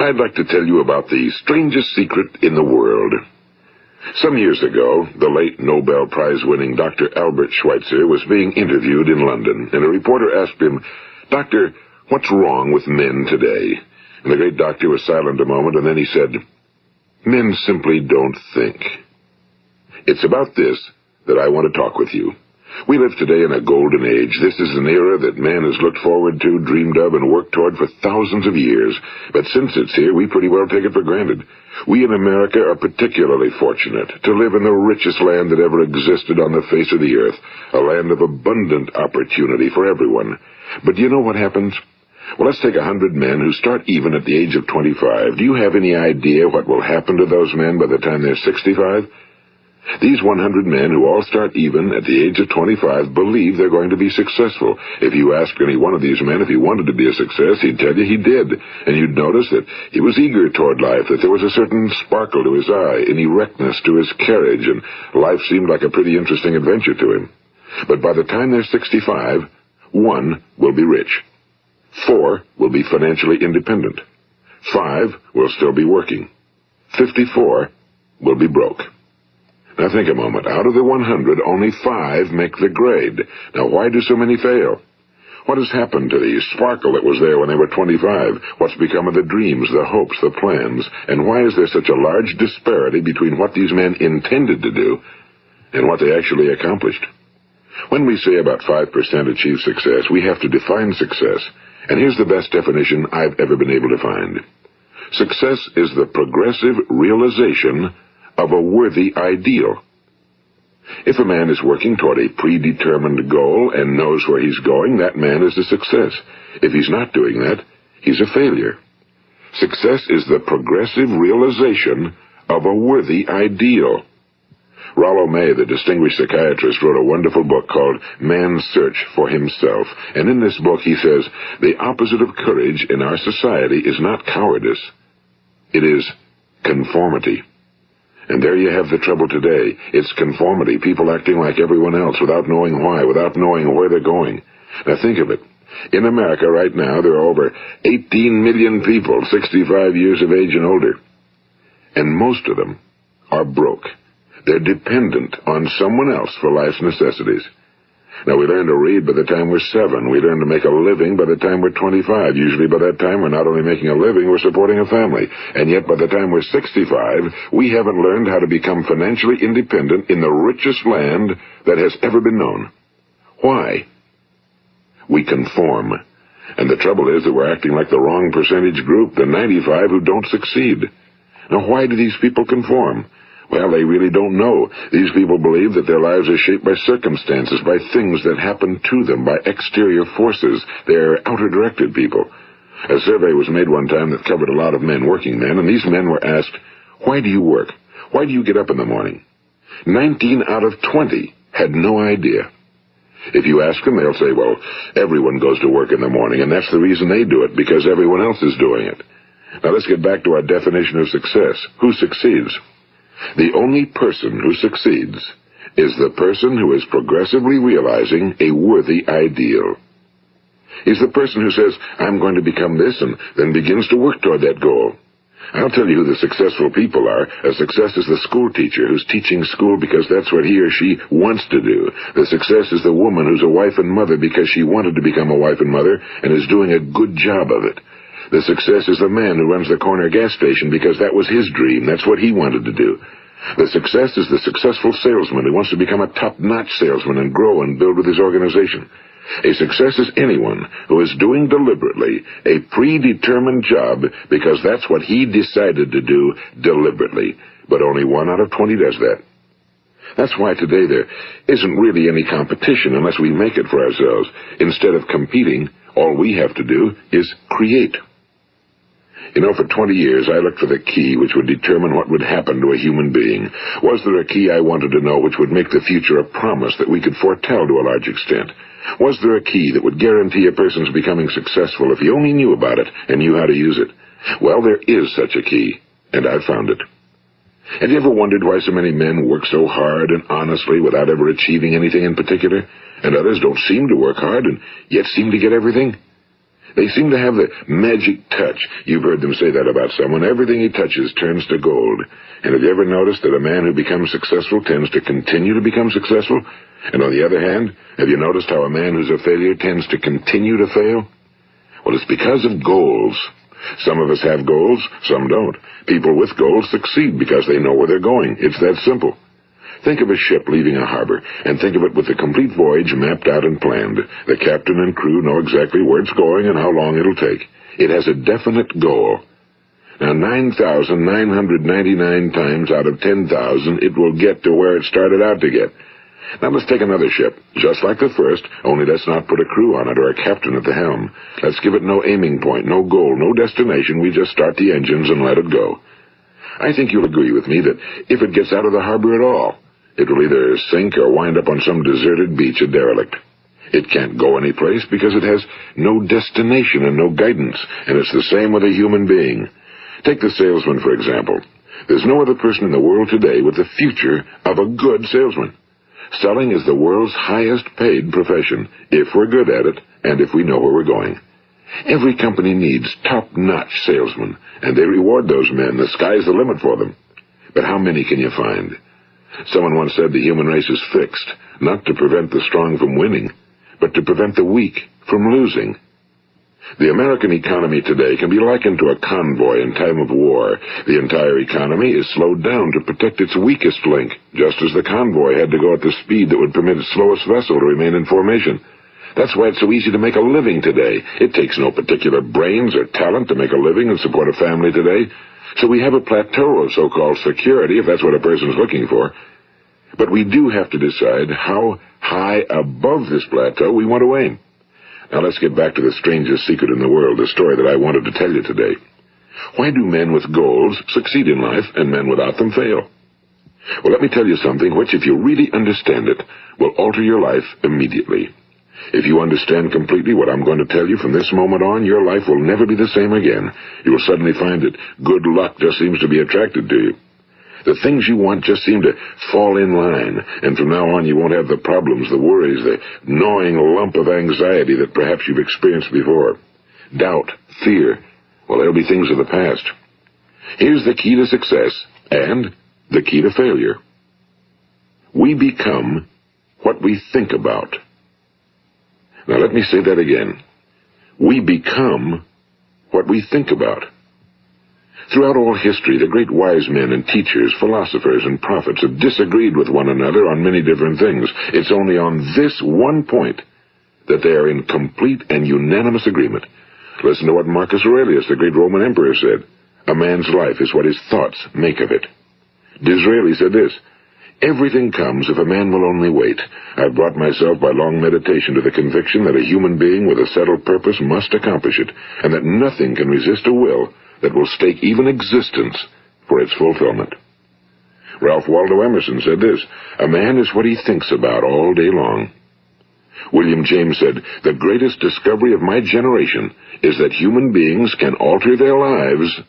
I'd like to tell you about the strangest secret in the world. Some years ago, the late Nobel Prize-winning Dr. Albert Schweitzer was being interviewed in London, and a reporter asked him, "Doctor, what's wrong with men today?" And the great doctor was silent a moment, and then he said, "Men simply don't think." It's about this that I want to talk with you. We live today in a golden age. This is an era that man has looked forward to, dreamed of, and worked toward for thousands of years. But since it's here, we pretty well take it for granted. We in America are particularly fortunate to live in the richest land that ever existed on the face of the earth, a land of abundant opportunity for everyone. But do you know what happens? Well, let's take 100 men who start even at the age of 25. Do you have any idea what will happen to those men by the time they're 65? These 100 men who all start even at the age of 25 believe they're going to be successful. If you ask any one of these men if he wanted to be a success, he'd tell you he did. And you'd notice that he was eager toward life, that there was a certain sparkle to his eye, an erectness to his carriage, and life seemed like a pretty interesting adventure to him. But by the time they're 65, 1 will be rich. 4 will be financially independent. 5 will still be working. 54 will be broke. Now think a moment. Out of the 100, only 5 make the grade. Now why do so many fail? What has happened to the sparkle that was there when they were 25? What's become of the dreams, the hopes, the plans? And why is there such a large disparity between what these men intended to do and what they actually accomplished? When we say about 5% achieve success, we have to define success. And here's the best definition I've ever been able to find. Success is the progressive realization of a worthy ideal. If a man is working toward a predetermined goal and knows where he's going, that man is a success. If he's not doing that, he's a failure. Success is the progressive realization of a worthy ideal. Rollo May, the distinguished psychiatrist, wrote a wonderful book called Man's Search for Himself. And in this book he says, the opposite of courage in our society is not cowardice. It is conformity. And there you have the trouble today. It's conformity, people acting like everyone else without knowing why, without knowing where they're going. Now think of it. In America right now, there are over 18 million people 65 years of age and older. And most of them are broke. They're dependent on someone else for life's necessities. Now, we learn to read by the time we're 7. We learn to make a living by the time we're 25. Usually by that time, we're not only making a living, we're supporting a family. And yet by the time we're 65, we haven't learned how to become financially independent in the richest land that has ever been known. Why? We conform. And the trouble is that we're acting like the wrong percentage group, the 95 who don't succeed. Now, why do these people conform? Well, they really don't know. These people believe that their lives are shaped by circumstances, by things that happen to them, by exterior forces. They're outer-directed people. A survey was made one time that covered a lot of men, working men, and these men were asked, "Why do you work? Why do you get up in the morning?" 19 out of 20 had no idea. If you ask them, they'll say, well, everyone goes to work in the morning, and that's the reason they do it, because everyone else is doing it. Now let's get back to our definition of success. Who succeeds? The only person who succeeds is the person who is progressively realizing a worthy ideal. He's the person who says, I'm going to become this, and then begins to work toward that goal. I'll tell you who the successful people are. A success is the school teacher who's teaching school because that's what he or she wants to do. The success is the woman who's a wife and mother because she wanted to become a wife and mother and is doing a good job of it. The success is the man who runs the corner gas station because that was his dream. That's what he wanted to do. The success is the successful salesman who wants to become a top-notch salesman and grow and build with his organization. A success is anyone who is doing deliberately a predetermined job because that's what he decided to do deliberately. But only 1 out of 20 does that. That's why today there isn't really any competition unless we make it for ourselves. Instead of competing, all we have to do is create. You know, for 20 years, I looked for the key which would determine what would happen to a human being. Was there a key I wanted to know which would make the future a promise that we could foretell to a large extent? Was there a key that would guarantee a person's becoming successful if he only knew about it and knew how to use it? Well, there is such a key, and I've found it. Have you ever wondered why so many men work so hard and honestly without ever achieving anything in particular, and others don't seem to work hard and yet seem to get everything? They seem to have the magic touch. You've heard them say that about someone. Everything he touches turns to gold. And have you ever noticed that a man who becomes successful tends to continue to become successful? And on the other hand, have you noticed how a man who's a failure tends to continue to fail? Well, it's because of goals. Some of us have goals, some don't. People with goals succeed because they know where they're going. It's that simple. Think of a ship leaving a harbor, and think of it with the complete voyage mapped out and planned. The captain and crew know exactly where it's going and how long it'll take. It has a definite goal. Now, 9,999 times out of 10,000, it will get to where it started out to get. Now, let's take another ship, just like the first, only let's not put a crew on it or a captain at the helm. Let's give it no aiming point, no goal, no destination. We just start the engines and let it go. I think you'll agree with me that if it gets out of the harbor at all, it will either sink or wind up on some deserted beach, a derelict. It can't go anyplace because it has no destination and no guidance, and it's the same with a human being. Take the salesman, for example. There's no other person in the world today with the future of a good salesman. Selling is the world's highest paid profession, if we're good at it and if we know where we're going. Every company needs top-notch salesmen, and they reward those men. The sky's the limit for them. But how many can you find? Someone once said the human race is fixed, not to prevent the strong from winning, but to prevent the weak from losing. The American economy today can be likened to a convoy in time of war. The entire economy is slowed down to protect its weakest link, just as the convoy had to go at the speed that would permit its slowest vessel to remain in formation. That's why it's so easy to make a living today. It takes no particular brains or talent to make a living and support a family today. So we have a plateau of so-called security, if that's what a person's looking for. But we do have to decide how high above this plateau we want to aim. Now let's get back to the strangest secret in the world, the story that I wanted to tell you today. Why do men with goals succeed in life and men without them fail? Well, let me tell you something which, if you really understand it, will alter your life immediately. If you understand completely what I'm going to tell you from this moment on, your life will never be the same again. You will suddenly find that good luck just seems to be attracted to you. The things you want just seem to fall in line, and from now on you won't have the problems, the worries, the gnawing lump of anxiety that perhaps you've experienced before. Doubt, fear, well, they'll be things of the past. Here's the key to success and the key to failure. We become what we think about. Now let me say that again. We become what we think about. Throughout all history, the great wise men and teachers, philosophers and prophets have disagreed with one another on many different things. It's only on this one point that they are in complete and unanimous agreement. Listen to what Marcus Aurelius, the great Roman emperor, said. A man's life is what his thoughts make of it. Disraeli said this. Everything comes if a man will only wait. I've brought myself by long meditation to the conviction that a human being with a settled purpose must accomplish it, and that nothing can resist a will that will stake even existence for its fulfillment. Ralph Waldo Emerson said this, a man is what he thinks about all day long. William James said, the greatest discovery of my generation is that human beings can alter their lives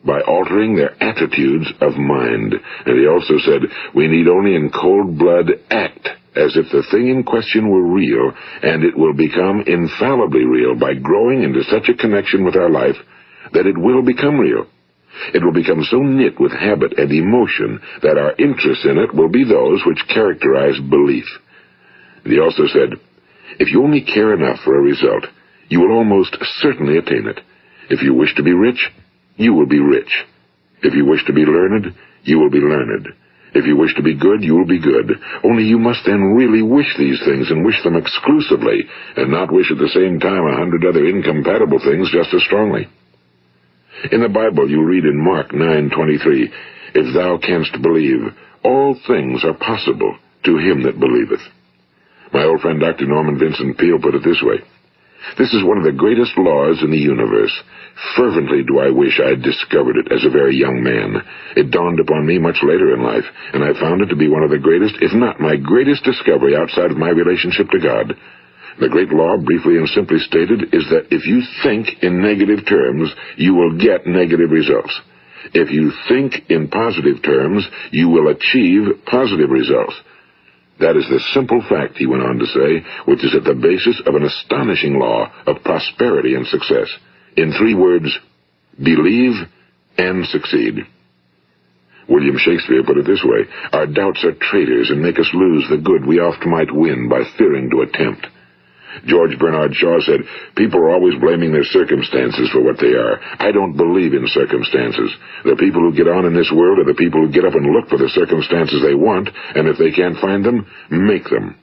by altering their attitudes of mind. And he also said, we need only in cold blood act as if the thing in question were real, and it will become infallibly real by growing into such a connection with our life that it will become real. It will become so knit with habit and emotion that our interest in it will be those which characterize belief. And he also said, if you only care enough for a result, you will almost certainly attain it. If you wish to be rich, you will be rich. If you wish to be learned, you will be learned. If you wish to be good, you will be good. Only you must then really wish these things, and wish them exclusively, and not wish at the same time 100 other incompatible things just as strongly. In the Bible, you'll read in Mark 9:23, if thou canst believe, all things are possible to him that believeth. My old friend Dr. Norman Vincent Peale put it this way, this is one of the greatest laws in the universe. Fervently do I wish I had discovered it as a very young man. It dawned upon me much later in life, and I found it to be one of the greatest, if not my greatest discovery outside of my relationship to God. The great law, briefly and simply stated, is that if you think in negative terms, you will get negative results. If you think in positive terms, you will achieve positive results. That is the simple fact, he went on to say, which is at the basis of an astonishing law of prosperity and success. In 3 words, believe and succeed. William Shakespeare put it this way: our doubts are traitors and make us lose the good we oft might win by fearing to attempt. George Bernard Shaw said, people are always blaming their circumstances for what they are. I don't believe in circumstances. The people who get on in this world are the people who get up and look for the circumstances they want, and if they can't find them, make them.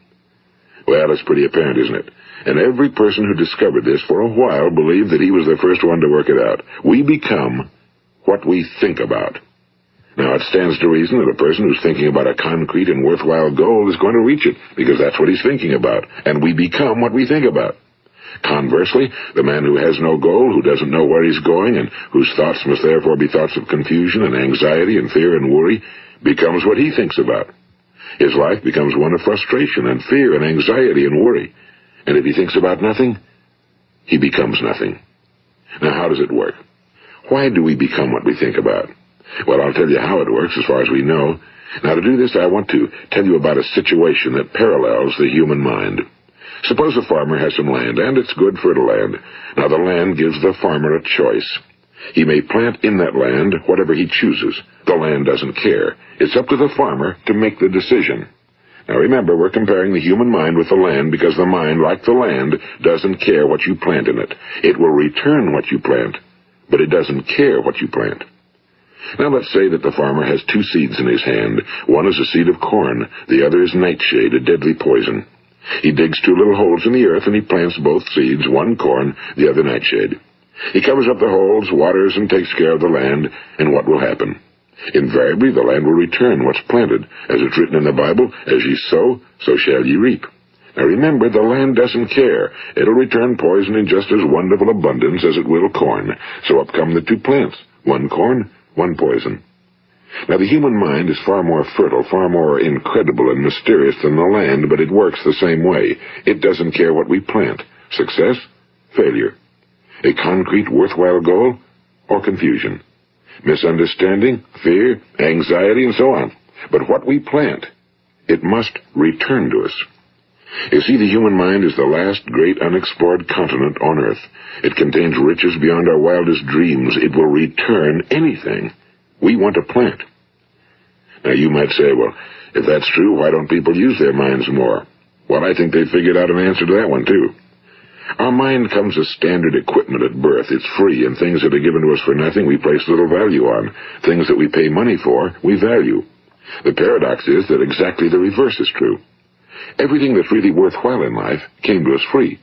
Well, it's pretty apparent, isn't it? And every person who discovered this for a while believed that he was the first one to work it out. We become what we think about. Now, it stands to reason that a person who's thinking about a concrete and worthwhile goal is going to reach it, because that's what he's thinking about, and we become what we think about. Conversely, the man who has no goal, who doesn't know where he's going, and whose thoughts must therefore be thoughts of confusion and anxiety and fear and worry, becomes what he thinks about. His life becomes one of frustration and fear and anxiety and worry. And if he thinks about nothing, he becomes nothing. Now, how does it work? Why do we become what we think about? Well, I'll tell you how it works as far as we know. Now, to do this, I want to tell you about a situation that parallels the human mind. Suppose a farmer has some land, and it's good fertile land. Now, the land gives the farmer a choice. He may plant in that land whatever he chooses. The land doesn't care. It's up to the farmer to make the decision. Now, remember, we're comparing the human mind with the land because the mind, like the land, doesn't care what you plant in it. It will return what you plant, but it doesn't care what you plant. Now, let's say that the farmer has 2 seeds in his hand. One is a seed of corn. The other is nightshade, a deadly poison. He digs 2 little holes in the earth, and he plants both seeds, one corn, the other nightshade. He covers up the holes, waters, and takes care of the land, and what will happen? Invariably, the land will return what's planted. As it's written in the Bible, as ye sow, so shall ye reap. Now remember, the land doesn't care. It'll return poison in just as wonderful abundance as it will corn. So up come the 2 plants, one corn, one poison. Now, the human mind is far more fertile, far more incredible and mysterious than the land, but it works the same way. It doesn't care what we plant. Success, failure. A concrete, worthwhile goal, or confusion. Misunderstanding, fear, anxiety, and so on. But what we plant, it must return to us. You see, the human mind is the last great unexplored continent on Earth. It contains riches beyond our wildest dreams. It will return anything we want to plant. Now, you might say, well, if that's true, why don't people use their minds more? Well, I think they figured out an answer to that one, too. Our mind comes as standard equipment at birth. It's free, and things that are given to us for nothing we place little value on. Things that we pay money for, we value. The paradox is that exactly the reverse is true. Everything that's really worthwhile in life came to us free.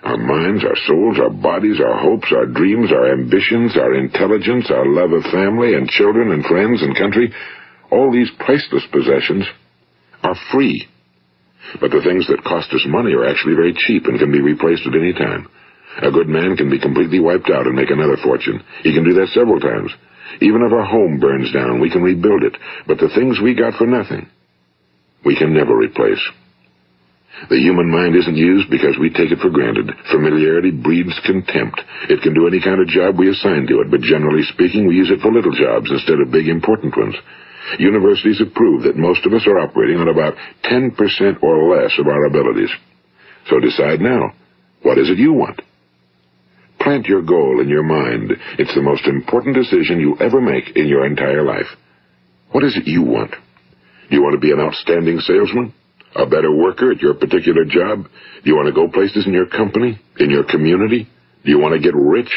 Our minds, our souls, our bodies, our hopes, our dreams, our ambitions, our intelligence, our love of family and children and friends and country, all these priceless possessions are free. But the things that cost us money are actually very cheap and can be replaced at any time. A good man can be completely wiped out and make another fortune. He can do that several times. Even if our home burns down, we can rebuild it. But the things we got for nothing, we can never replace. The human mind isn't used because we take it for granted. Familiarity breeds contempt. It can do any kind of job we assign to it, but generally speaking, we use it for little jobs instead of big, important ones. Universities have proved that most of us are operating on about 10% or less of our abilities. So decide now, what is it you want? Plant your goal in your mind. It's the most important decision you'll ever make in your entire life. What is it you want? Do you want to be an outstanding salesman? A better worker at your particular job? Do you want to go places in your company? In your community? Do you want to get rich?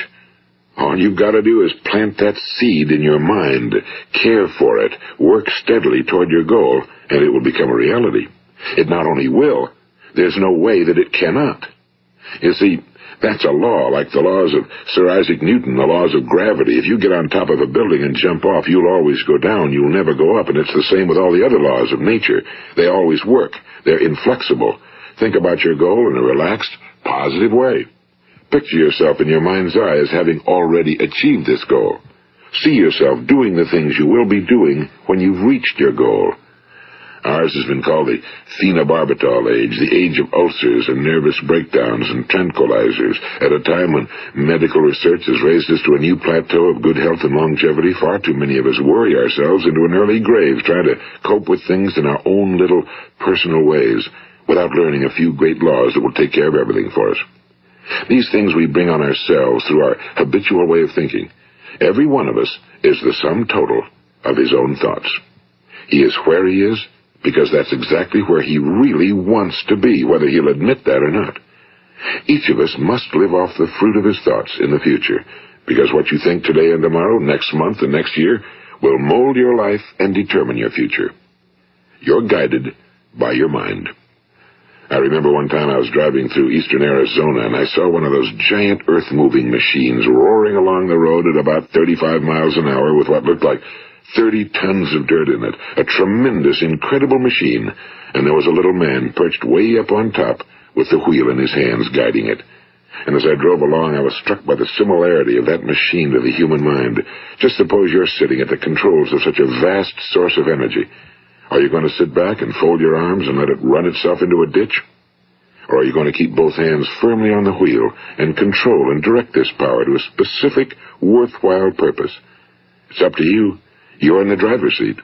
All you've got to do is plant that seed in your mind, care for it, work steadily toward your goal, and it will become a reality. It not only will, there's no way that it cannot. You see, that's a law, like the laws of Sir Isaac Newton, the laws of gravity. If you get on top of a building and jump off, you'll always go down. You'll never go up, and it's the same with all the other laws of nature. They always work. They're inflexible. Think about your goal in a relaxed, positive way. Picture yourself in your mind's eye as having already achieved this goal. See yourself doing the things you will be doing when you've reached your goal. Ours has been called the phenobarbital age, the age of ulcers and nervous breakdowns and tranquilizers, at a time when medical research has raised us to a new plateau of good health and longevity. Far too many of us worry ourselves into an early grave trying to cope with things in our own little personal ways without learning a few great laws that will take care of everything for us. These things we bring on ourselves through our habitual way of thinking. Every one of us is the sum total of his own thoughts. He is where he is because that's exactly where he really wants to be, whether he'll admit that or not. Each of us must live off the fruit of his thoughts in the future, because what you think today and tomorrow, next month and next year, will mold your life and determine your future. You're guided by your mind. I remember one time I was driving through eastern Arizona, and I saw one of those giant earth-moving machines roaring along the road at about 35 miles an hour with what looked like 30 tons of dirt in it. A tremendous, incredible machine, and there was a little man perched way up on top with the wheel in his hands guiding it. And as I drove along, I was struck by the similarity of that machine to the human mind. Just suppose you're sitting at the controls of such a vast source of energy. Are you going to sit back and fold your arms and let it run itself into a ditch? Or are you going to keep both hands firmly on the wheel and control and direct this power to a specific, worthwhile purpose? It's up to you. You're in the driver's seat.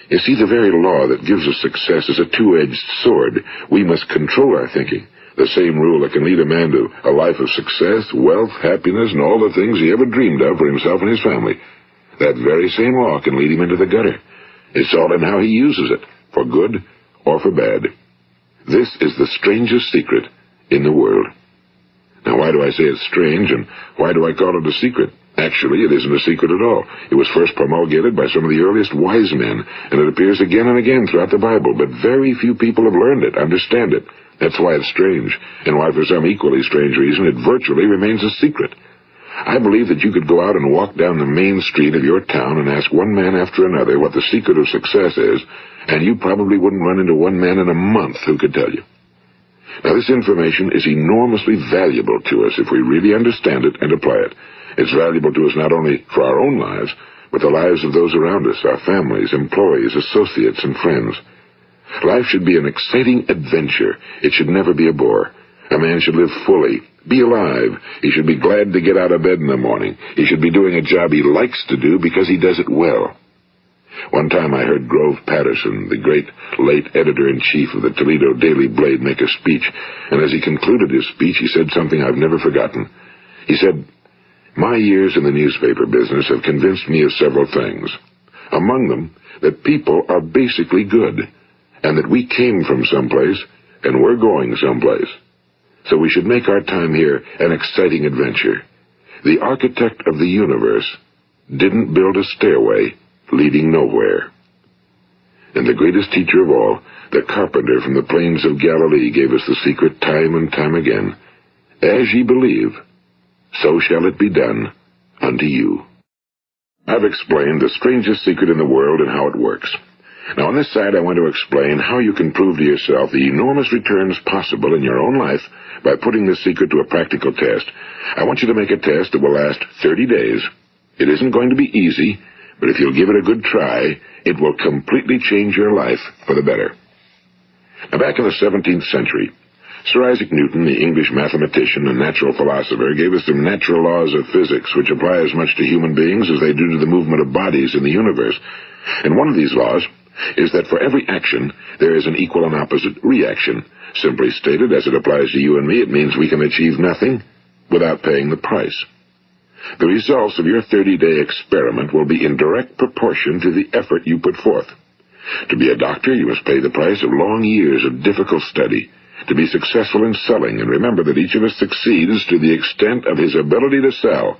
You see, the very law that gives us success is a two-edged sword. We must control our thinking. The same rule that can lead a man to a life of success, wealth, happiness, and all the things he ever dreamed of for himself and his family. That very same law can lead him into the gutter. It's all in how he uses it, for good or for bad. This is the strangest secret in the world. Now, why do I say it's strange, and why do I call it a secret? Actually, it isn't a secret at all. It was first promulgated by some of the earliest wise men, and it appears again and again throughout the Bible, but very few people have learned it, understand it. That's why it's strange, and why for some equally strange reason it virtually remains a secret. I believe that you could go out and walk down the main street of your town and ask one man after another what the secret of success is, and you probably wouldn't run into one man in a month who could tell you. Now, this information is enormously valuable to us if we really understand it and apply it. It's valuable to us not only for our own lives, but the lives of those around us, our families, employees, associates, and friends. Life should be an exciting adventure. It should never be a bore. A man should live fully, be alive. He should be glad to get out of bed in the morning. He should be doing a job he likes to do because he does it well. One time I heard Grove Patterson, the great late editor-in-chief of the Toledo Daily Blade, make a speech, and as he concluded his speech, he said something I've never forgotten. He said, "My years in the newspaper business have convinced me of several things. Among them, that people are basically good, and that we came from someplace, and we're going someplace. So we should make our time here an exciting adventure. The architect of the universe didn't build a stairway leading nowhere." And the greatest teacher of all, the carpenter from the plains of Galilee, gave us the secret time and time again. As ye believe, so shall it be done unto you. I've explained the strangest secret in the world and how it works. Now, on this side, I want to explain how you can prove to yourself the enormous returns possible in your own life by putting this secret to a practical test. I want you to make a test that will last 30 days. It isn't going to be easy, but if you'll give it a good try, it will completely change your life for the better. Now, back in the 17th century, Sir Isaac Newton, the English mathematician and natural philosopher, gave us some natural laws of physics which apply as much to human beings as they do to the movement of bodies in the universe. And one of these laws is that for every action, there is an equal and opposite reaction. Simply stated, as it applies to you and me, it means we can achieve nothing without paying the price. The results of your 30-day experiment will be in direct proportion to the effort you put forth. To be a doctor, you must pay the price of long years of difficult study. To be successful in selling, and remember that each of us succeeds to the extent of his ability to sell.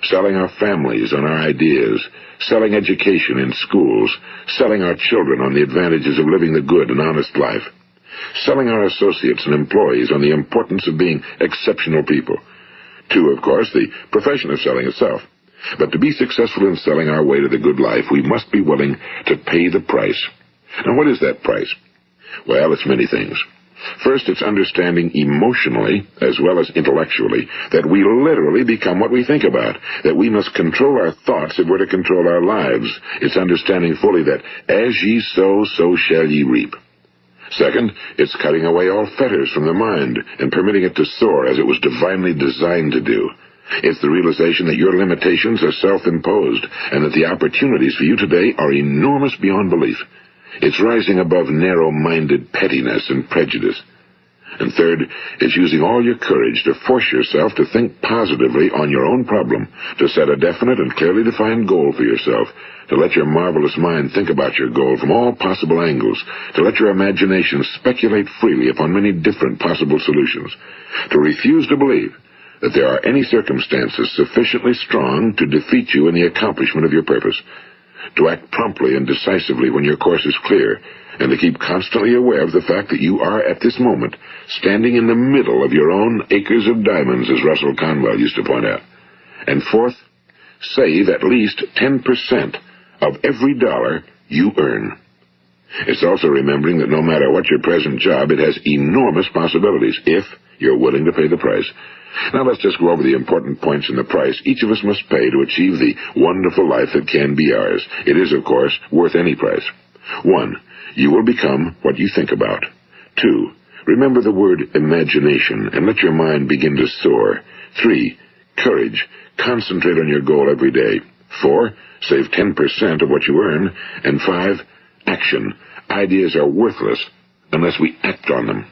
Selling our families on our ideas, selling education in schools, selling our children on the advantages of living the good and honest life, selling our associates and employees on the importance of being exceptional people. To, of course, the profession of selling itself. But to be successful in selling our way to the good life, we must be willing to pay the price. Now, what is that price? Well, it's many things. First, it's understanding emotionally, as well as intellectually, that we literally become what we think about, that we must control our thoughts if we're to control our lives. It's understanding fully that as ye sow, so shall ye reap. Second, it's cutting away all fetters from the mind and permitting it to soar as it was divinely designed to do. It's the realization that your limitations are self-imposed and that the opportunities for you today are enormous beyond belief. It's rising above narrow-minded pettiness and prejudice. And third, it's using all your courage to force yourself to think positively on your own problem, to set a definite and clearly defined goal for yourself, to let your marvelous mind think about your goal from all possible angles, to let your imagination speculate freely upon many different possible solutions, to refuse to believe that there are any circumstances sufficiently strong to defeat you in the accomplishment of your purpose, to act promptly and decisively when your course is clear, and to keep constantly aware of the fact that you are, at this moment, standing in the middle of your own acres of diamonds, as Russell Conwell used to point out. And fourth, save at least 10% of every dollar you earn. It's also remembering that no matter what your present job, it has enormous possibilities, if you're willing to pay the price. Now let's just go over the important points in the price each of us must pay to achieve the wonderful life that can be ours. It is, of course, worth any price. 1. You will become what you think about. 2. Remember the word imagination and let your mind begin to soar. 3. Courage. Concentrate on your goal every day. 4. Save 10% of what you earn. And 5. Action. Ideas are worthless unless we act on them.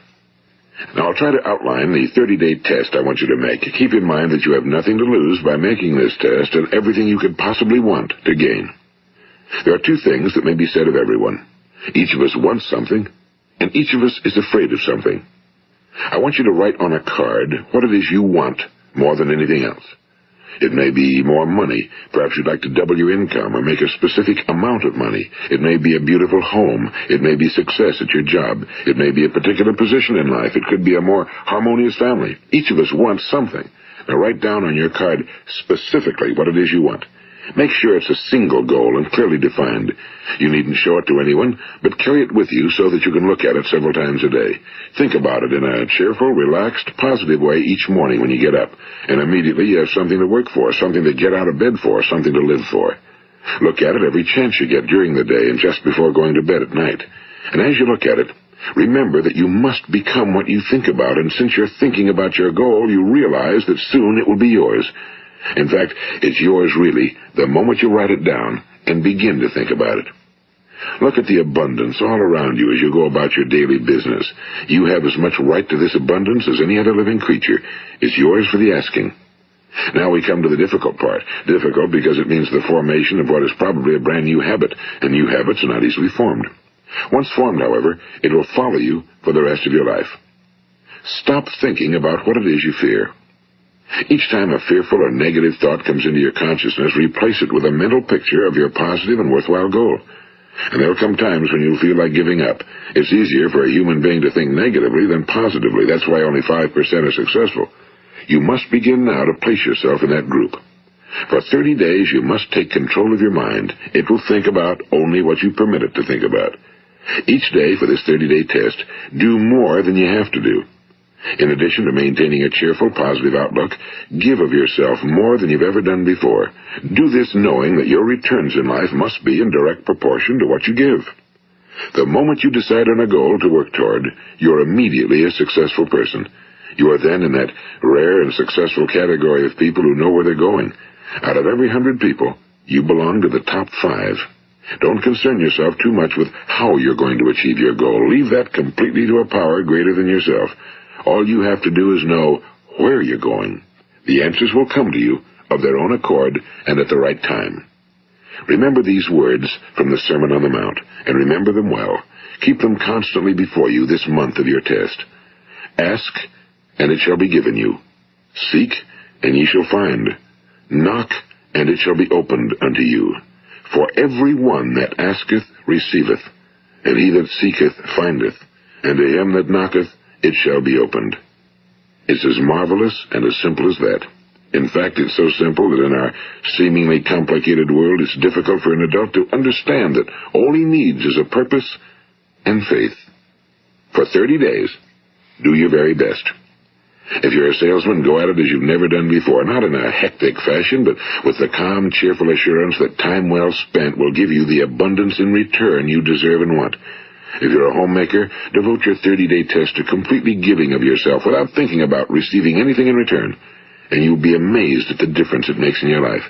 Now, I'll try to outline the 30-day test I want you to make. Keep in mind that you have nothing to lose by making this test and everything you could possibly want to gain. There are two things that may be said of everyone. Each of us wants something, and each of us is afraid of something. I want you to write on a card what it is you want more than anything else. It may be more money. Perhaps you'd like to double your income or make a specific amount of money. It may be a beautiful home. It may be success at your job. It may be a particular position in life. It could be a more harmonious family. Each of us wants something. Now write down on your card specifically what it is you want. Make sure it's a single goal and clearly defined. You needn't show it to anyone, but carry it with you so that you can look at it several times a day. Think about it in a cheerful, relaxed, positive way each morning when you get up, and immediately you have something to work for, something to get out of bed for, something to live for. Look at it every chance you get during the day and just before going to bed at night. And as you look at it, remember that you must become what you think about, and since you're thinking about your goal, you realize that soon it will be yours. In fact, it's yours really the moment you write it down and begin to think about it. Look at the abundance all around you as you go about your daily business. You have as much right to this abundance as any other living creature. It's yours for the asking. Now we come to the difficult part. Difficult because it means the formation of what is probably a brand new habit, and new habits are not easily formed. Once formed, however, it will follow you for the rest of your life. Stop thinking about what it is you fear. Each time a fearful or negative thought comes into your consciousness, replace it with a mental picture of your positive and worthwhile goal. And there will come times when you'll feel like giving up. It's easier for a human being to think negatively than positively. That's why only 5% are successful. You must begin now to place yourself in that group. For 30 days, you must take control of your mind. It will think about only what you permit it to think about. Each day for this 30-day test, do more than you have to do. In addition to maintaining a cheerful, positive outlook, give of yourself more than you've ever done before. Do this knowing that your returns in life must be in direct proportion to what you give. The moment you decide on a goal to work toward, you're immediately a successful person. You are then in that rare and successful category of people who know where they're going. Out of every 100 people, you belong to the top 5. Don't concern yourself too much with how you're going to achieve your goal. Leave that completely to a power greater than yourself. All you have to do is know where you're going. The answers will come to you of their own accord and at the right time. Remember these words from the Sermon on the Mount, and remember them well. Keep them constantly before you this month of your test. Ask, and it shall be given you. Seek, and ye shall find. Knock, and it shall be opened unto you. For every one that asketh receiveth, and he that seeketh findeth, and to him that knocketh it shall be opened. It's as marvelous and as simple as that. In fact, it's so simple that in our seemingly complicated world, it's difficult for an adult to understand that all he needs is a purpose and faith. For 30 days, Do your very best. If you're a salesman, go at it as you've never done before, not in a hectic fashion, but with the calm, cheerful assurance that time well spent will give you the abundance in return you deserve and want. If you're a homemaker, devote your 30-day test to completely giving of yourself without thinking about receiving anything in return, and you'll be amazed at the difference it makes in your life.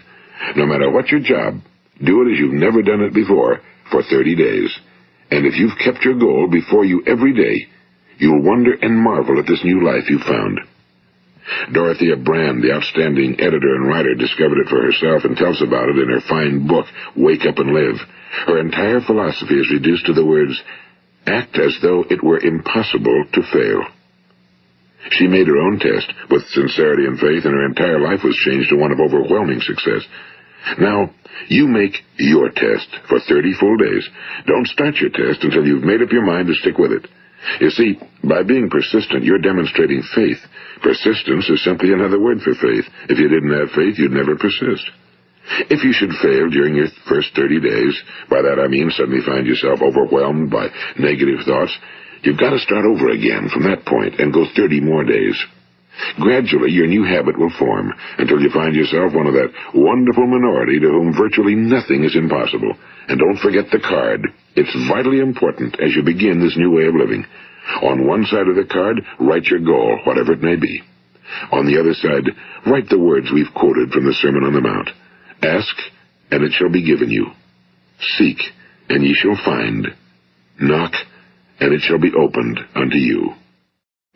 No matter what your job, do it as you've never done it before for 30 days. And if you've kept your goal before you every day, you'll wonder and marvel at this new life you've found. Dorothea Brand, the outstanding editor and writer, discovered it for herself and tells about it in her fine book, Wake Up and Live. Her entire philosophy is reduced to the words, act as though it were impossible to fail. She made her own test with sincerity and faith, and her entire life was changed to one of overwhelming success. Now, you make your test for 30 full days. Don't start your test until you've made up your mind to stick with it. You see, by being persistent, you're demonstrating faith. Persistence is simply another word for faith. If you didn't have faith, you'd never persist. If you should fail during your first 30 days, by that I mean suddenly find yourself overwhelmed by negative thoughts, you've got to start over again from that point and go 30 more days. Gradually, your new habit will form until you find yourself one of that wonderful minority to whom virtually nothing is impossible. And don't forget the card. It's vitally important as you begin this new way of living. On one side of the card, write your goal, whatever it may be. On the other side, write the words we've quoted from the Sermon on the Mount. Ask, and it shall be given you. Seek, and ye shall find. Knock, and it shall be opened unto you.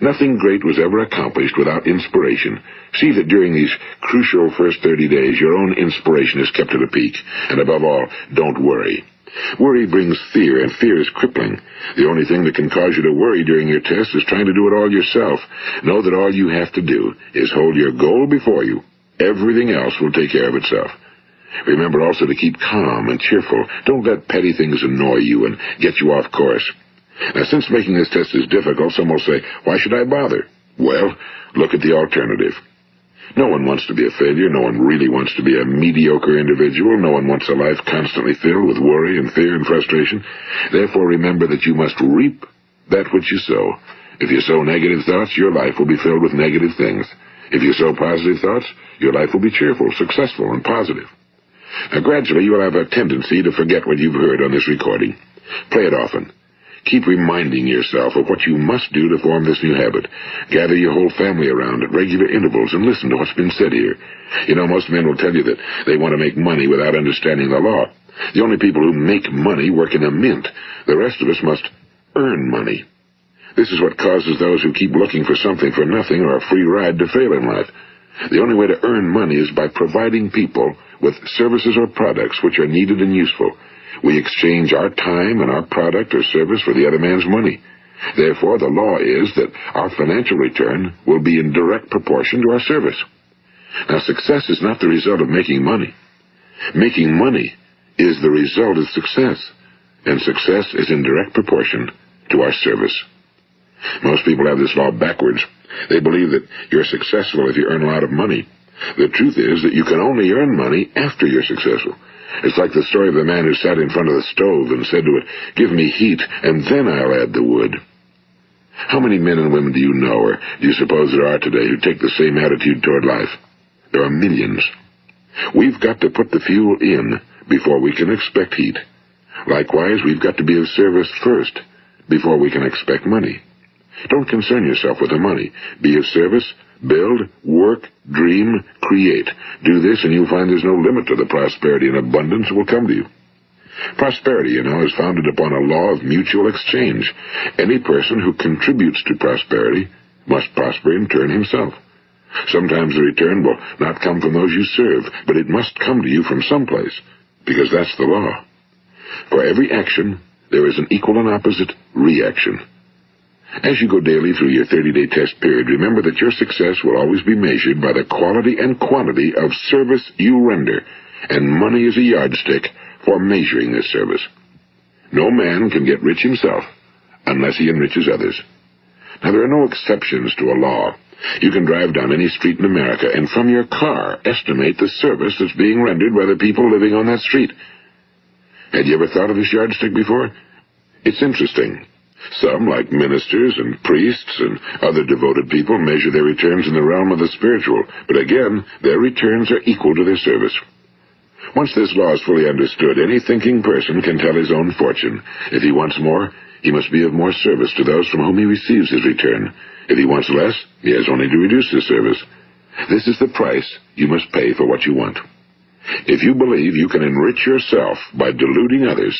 Nothing great was ever accomplished without inspiration. See that during these crucial first 30 days, your own inspiration is kept at a peak. And above all, don't worry. Worry brings fear, and fear is crippling. The only thing that can cause you to worry during your test is trying to do it all yourself. Know that all you have to do is hold your goal before you. Everything else will take care of itself. Remember also to keep calm and cheerful. Don't let petty things annoy you and get you off course. Now, since making this test is difficult, some will say, why should I bother? Well, look at the alternative. No one wants to be a failure. No one really wants to be a mediocre individual. No one wants a life constantly filled with worry and fear and frustration. Therefore, remember that you must reap that which you sow. If you sow negative thoughts, your life will be filled with negative things. If you sow positive thoughts, your life will be cheerful, successful, and positive. Now, gradually, you will have a tendency to forget what you've heard on this recording. Play it often. Keep reminding yourself of what you must do to form this new habit. Gather your whole family around at regular intervals and listen to what's been said here. You know, most men will tell you that they want to make money without understanding the law. The only people who make money work in a mint. The rest of us must earn money. This is what causes those who keep looking for something for nothing or a free ride to fail in life. The only way to earn money is by providing people with services or products which are needed and useful. We exchange our time and our product or service for the other man's money. Therefore, the law is that our financial return will be in direct proportion to our service. Now, success is not the result of making money. Making money is the result of success, and success is in direct proportion to our service. Most people have this law backwards. They believe that you're successful if you earn a lot of money. The truth is that you can only earn money after you're successful. It's like the story of the man who sat in front of the stove and said to it, give me heat, and then I'll add the wood. How many men and women do you know, or do you suppose there are today, who take the same attitude toward life? There are millions. We've got to put the fuel in before we can expect heat. Likewise, we've got to be of service first before we can expect money. Don't concern yourself with the money. Be of service, build, work, dream, create. Do this, and you'll find there's no limit to the prosperity and abundance that will come to you. Prosperity, you know, is founded upon a law of mutual exchange. Any person who contributes to prosperity must prosper in turn himself. Sometimes the return will not come from those you serve, but it must come to you from someplace, because that's the law. For every action, there is an equal and opposite reaction. As you go daily through your 30-day test period, remember that your success will always be measured by the quality and quantity of service you render, and money is a yardstick for measuring this service. No man can get rich himself unless he enriches others. Now, there are no exceptions to a law. You can drive down any street in America and from your car estimate the service that's being rendered by the people living on that street. Had you ever thought of this yardstick before? It's interesting. Some, like ministers and priests and other devoted people, measure their returns in the realm of the spiritual, but again, their returns are equal to their service. Once this law is fully understood, any thinking person can tell his own fortune. If he wants more, he must be of more service to those from whom he receives his return. If he wants less, he has only to reduce his service. This is the price you must pay for what you want. If you believe you can enrich yourself by deluding others,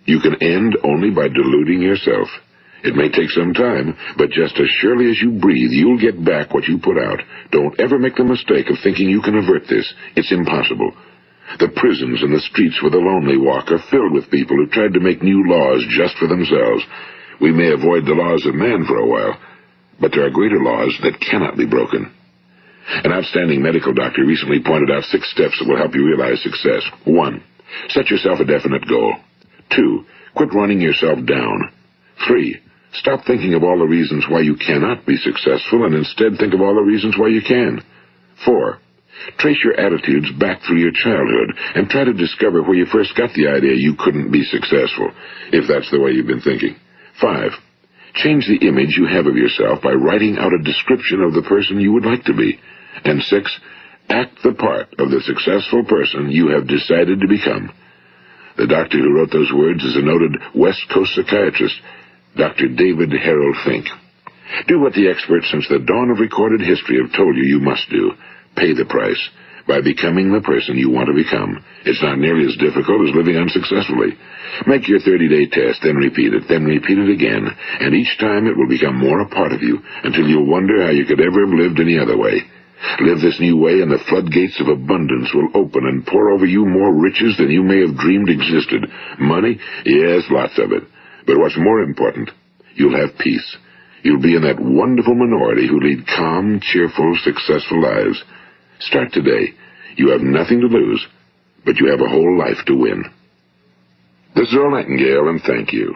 you can end only by deluding yourself. It may take some time, but just as surely as you breathe, you'll get back what you put out. Don't ever make the mistake of thinking you can avert this. It's impossible. The prisons and the streets where the lonely walk are filled with people who tried to make new laws just for themselves. We may avoid the laws of man for a while, but there are greater laws that cannot be broken. An outstanding medical doctor recently pointed out 6 steps that will help you realize success. 1. Set yourself a definite goal. 2. Quit running yourself down. 3. Stop thinking of all the reasons why you cannot be successful and instead think of all the reasons why you can. 4. Trace your attitudes back through your childhood and try to discover where you first got the idea you couldn't be successful, if that's the way you've been thinking. 5. Change the image you have of yourself by writing out a description of the person you would like to be. And 6. Act the part of the successful person you have decided to become. The doctor who wrote those words is a noted West Coast psychiatrist, Dr. David Harold Fink. Do what the experts since the dawn of recorded history have told you must do. Pay the price by becoming the person you want to become. It's not nearly as difficult as living unsuccessfully. Make your 30-day test, then repeat it again, and each time it will become more a part of you until you'll wonder how you could ever have lived any other way. Live this new way and the floodgates of abundance will open and pour over you more riches than you may have dreamed existed. Money? Yes, lots of it. But what's more important, you'll have peace. You'll be in that wonderful minority who lead calm, cheerful, successful lives. Start today. You have nothing to lose, but you have a whole life to win. This is Earl Nightingale, and thank you.